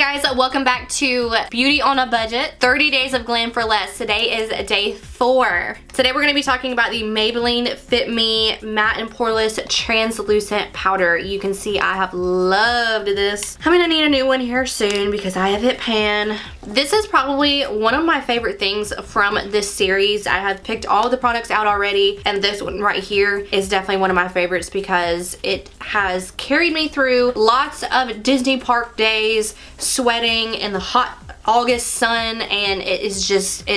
guys, welcome back to Beauty on a Budget, 30 Days of Glam for Less. Today is day 4. Today we're going to be talking about the Maybelline Fit Me Matte and Poreless Translucent Powder. You can see I have loved this. I'm going to need a new one here soon because I have hit pan. This is probably one of my favorite things from this series. I have picked all the products out already, and this one right here is definitely one of my favorites because it has carried me through lots of Disney park days, sweating in the hot August sun, and it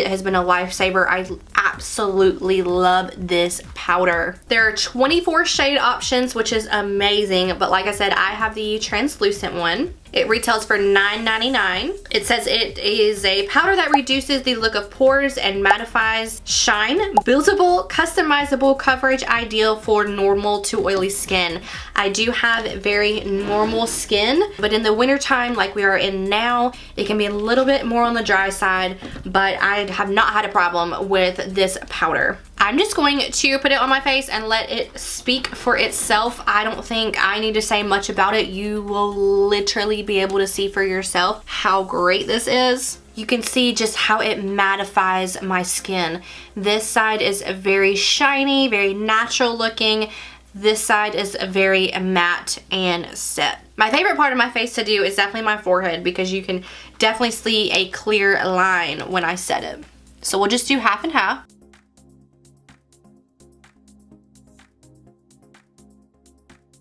has been a lifesaver. I absolutely love this powder. There are 24 shade options, which is amazing, but like I said, I have the translucent one. It retails for $9.99. It says it is a powder that reduces the look of pores and mattifies shine. Buildable, customizable coverage, ideal for normal to oily skin. I do have very normal skin, but in the winter time like we are in now, it can be a little bit more on the dry side, but I have not had a problem with this powder. I'm just going to put it on my face and let it speak for itself. I don't think I need to say much about it. You will literally be able to see for yourself how great this is. You can see just how it mattifies my skin. This side is very shiny, very natural looking. This side is very matte and set. My favorite part of my face to do is definitely my forehead because you can definitely see a clear line when I set it. So we'll just do half and half.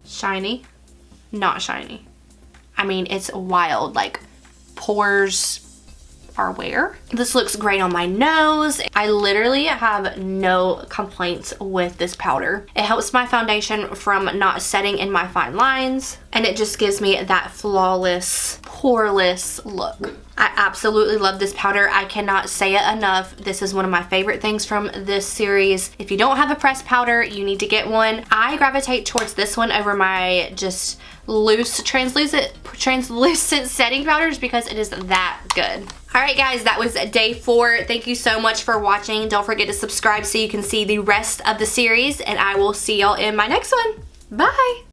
Shiny, not shiny. I mean, it's wild, like pores are where. This looks great on my nose. I literally have no complaints with this powder. It helps my foundation from not setting in my fine lines, and it just gives me that flawless, poreless look. I absolutely love this powder. I cannot say it enough. This is one of my favorite things from this series. If you don't have a pressed powder, you need to get one. I gravitate towards this one over my just loose translucent setting powders because it is that good. Alright guys, that was day 4. Thank you so much for watching. Don't forget to subscribe so you can see the rest of the series, and I will see y'all in my next one. Bye!